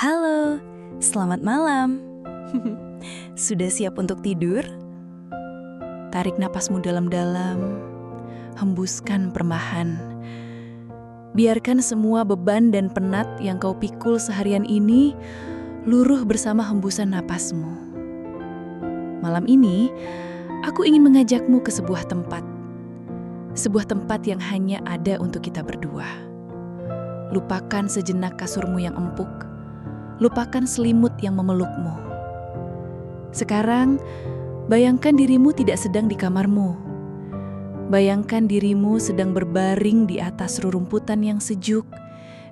Halo, selamat malam. Sudah siap untuk tidur? Tarik napasmu dalam-dalam, hembuskan perlahan. Biarkan semua beban dan penat yang kau pikul seharian ini luruh bersama hembusan napasmu. Malam ini, aku ingin mengajakmu ke sebuah tempat. Sebuah tempat yang hanya ada untuk kita berdua. Lupakan sejenak kasurmu yang empuk. Lupakan selimut yang memelukmu. Sekarang, bayangkan dirimu tidak sedang di kamarmu. Bayangkan dirimu sedang berbaring di atas rerumputan yang sejuk,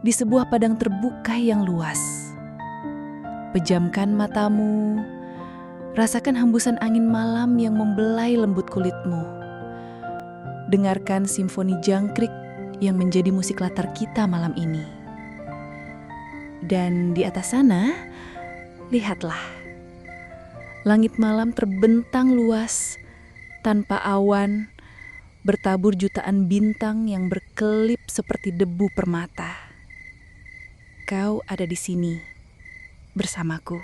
di sebuah padang terbuka yang luas. Pejamkan matamu, rasakan hembusan angin malam yang membelai lembut kulitmu. Dengarkan simfoni jangkrik yang menjadi musik latar kita malam ini. Dan di atas sana, lihatlah. Langit malam terbentang luas, tanpa awan, bertabur jutaan bintang yang berkelip seperti debu permata. Kau ada di sini, bersamaku.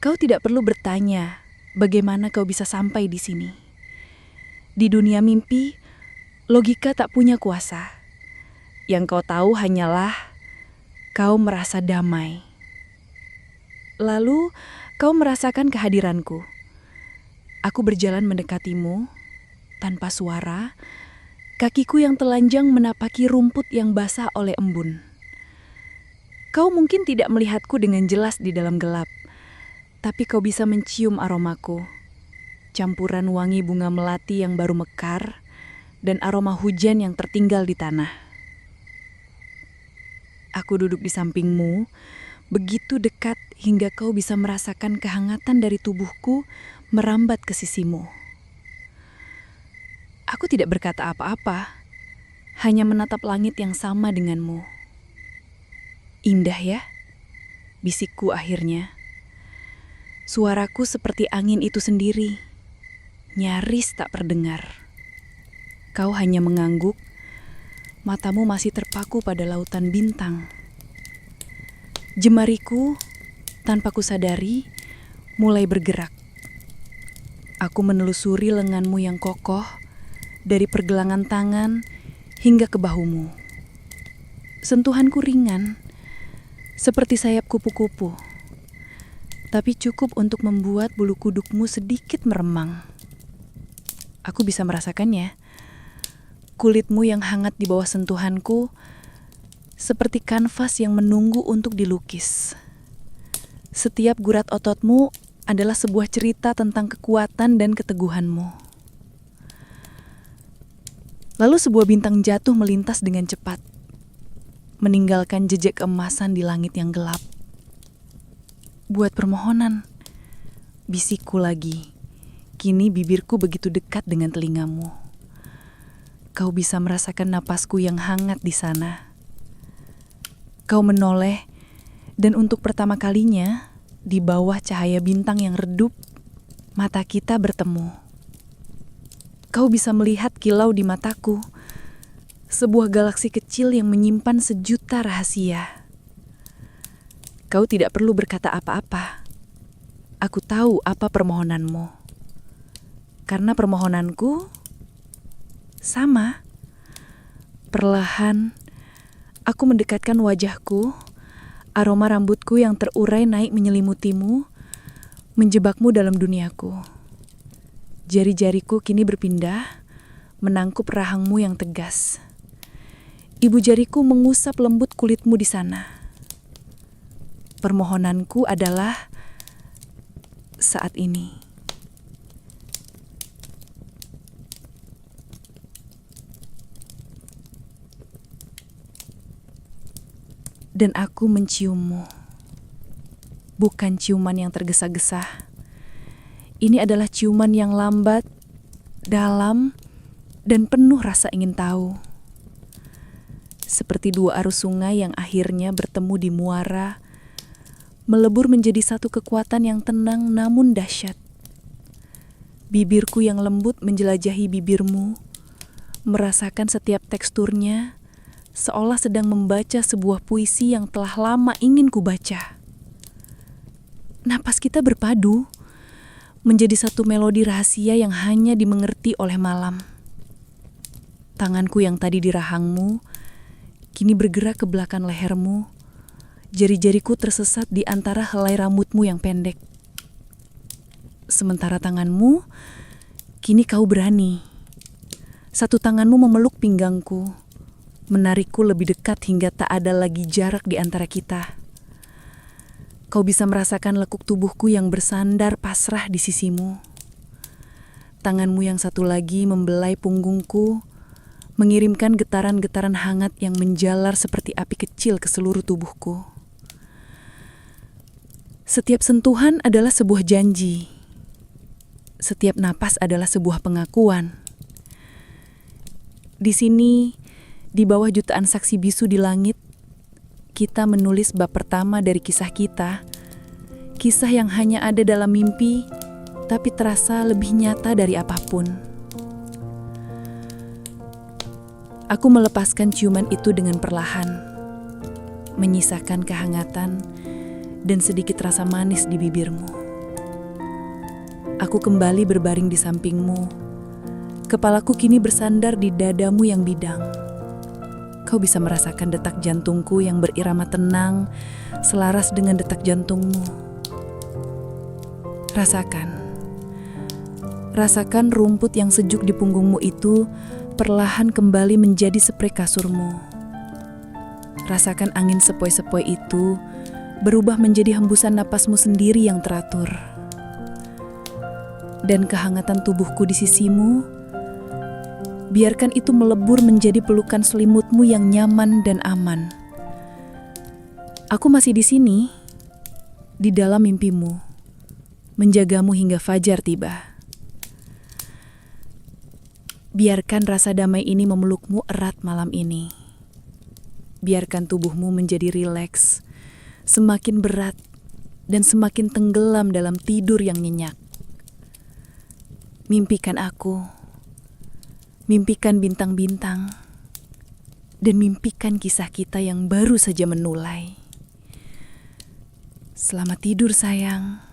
Kau tidak perlu bertanya bagaimana kau bisa sampai di sini. Di dunia mimpi, logika tak punya kuasa. Yang kau tahu hanyalah kau merasa damai. Lalu kau merasakan kehadiranku. Aku berjalan mendekatimu tanpa suara, kakiku yang telanjang menapaki rumput yang basah oleh embun. Kau mungkin tidak melihatku dengan jelas di dalam gelap, tapi kau bisa mencium aromaku. Campuran wangi bunga melati yang baru mekar dan aroma hujan yang tertinggal di tanah. Aku duduk di sampingmu, begitu dekat hingga kau bisa merasakan kehangatan dari tubuhku merambat ke sisimu. Aku tidak berkata apa-apa, hanya menatap langit yang sama denganmu. Indah ya, bisikku akhirnya. Suaraku seperti angin itu sendiri, nyaris tak terdengar. Kau hanya mengangguk, matamu masih terpaku pada lautan bintang. Jemariku, tanpa kusadari, mulai bergerak. Aku menelusuri lenganmu yang kokoh, dari pergelangan tangan hingga ke bahumu. Sentuhanku ringan, seperti sayap kupu-kupu, tapi cukup untuk membuat bulu kudukmu sedikit meremang. Aku bisa merasakannya. Kulitmu yang hangat di bawah sentuhanku, seperti kanvas yang menunggu untuk dilukis. Setiap gurat ototmu adalah sebuah cerita tentang kekuatan dan keteguhanmu. Lalu sebuah bintang jatuh melintas dengan cepat, meninggalkan jejak keemasan di langit yang gelap. Buat permohonan, bisikku lagi. Kini bibirku begitu dekat dengan telingamu. Kau bisa merasakan napasku yang hangat di sana. Kau menoleh, dan untuk pertama kalinya, di bawah cahaya bintang yang redup, mata kita bertemu. Kau bisa melihat kilau di mataku, sebuah galaksi kecil yang menyimpan sejuta rahasia. Kau tidak perlu berkata apa-apa. Aku tahu apa permohonanmu. Karena permohonanku sama. Perlahan, aku mendekatkan wajahku, aroma rambutku yang terurai naik menyelimutimu, menjebakmu dalam duniaku. Jari-jariku kini berpindah, menangkup rahangmu yang tegas. Ibu jariku mengusap lembut kulitmu di sana. Permohonanku adalah saat ini. Dan aku menciummu. Bukan ciuman yang tergesa-gesa. Ini adalah ciuman yang lambat, dalam, dan penuh rasa ingin tahu. Seperti dua arus sungai yang akhirnya bertemu di muara, melebur menjadi satu kekuatan yang tenang namun dahsyat. Bibirku yang lembut menjelajahi bibirmu, merasakan setiap teksturnya, seolah sedang membaca sebuah puisi yang telah lama ingin kubaca. Napas kita berpadu, menjadi satu melodi rahasia yang hanya dimengerti oleh malam. Tanganku yang tadi di rahangmu, kini bergerak ke belakang lehermu. Jari-jariku tersesat di antara helai rambutmu yang pendek. Sementara tanganmu, kini kau berani. Satu tanganmu memeluk pinggangku, menarikku lebih dekat hingga tak ada lagi jarak di antara kita. Kau bisa merasakan lekuk tubuhku yang bersandar pasrah di sisimu. Tanganmu yang satu lagi membelai punggungku, mengirimkan getaran-getaran hangat yang menjalar seperti api kecil ke seluruh tubuhku. Setiap sentuhan adalah sebuah janji. Setiap napas adalah sebuah pengakuan. Di sini, di bawah jutaan saksi bisu di langit, kita menulis bab pertama dari kisah kita. Kisah yang hanya ada dalam mimpi, tapi terasa lebih nyata dari apapun. Aku melepaskan ciuman itu dengan perlahan, menyisakan kehangatan dan sedikit rasa manis di bibirmu. Aku kembali berbaring di sampingmu. Kepalaku kini bersandar di dadamu yang bidang. Kau bisa merasakan detak jantungku yang berirama tenang, selaras dengan detak jantungmu. Rasakan rumput yang sejuk di punggungmu itu perlahan kembali menjadi spray kasurmu. Rasakan angin sepoi-sepoi itu berubah menjadi hembusan napasmu sendiri yang teratur. Dan kehangatan tubuhku di sisimu, biarkan itu melebur menjadi pelukan selimutmu yang nyaman dan aman. Aku masih di sini, di dalam mimpimu, menjagamu hingga fajar tiba. Biarkan rasa damai ini memelukmu erat malam ini. Biarkan tubuhmu menjadi rileks, semakin berat dan semakin tenggelam dalam tidur yang nyenyak. Mimpikan aku, mimpikan bintang-bintang, dan mimpikan kisah kita yang baru saja menulai. Selamat tidur sayang.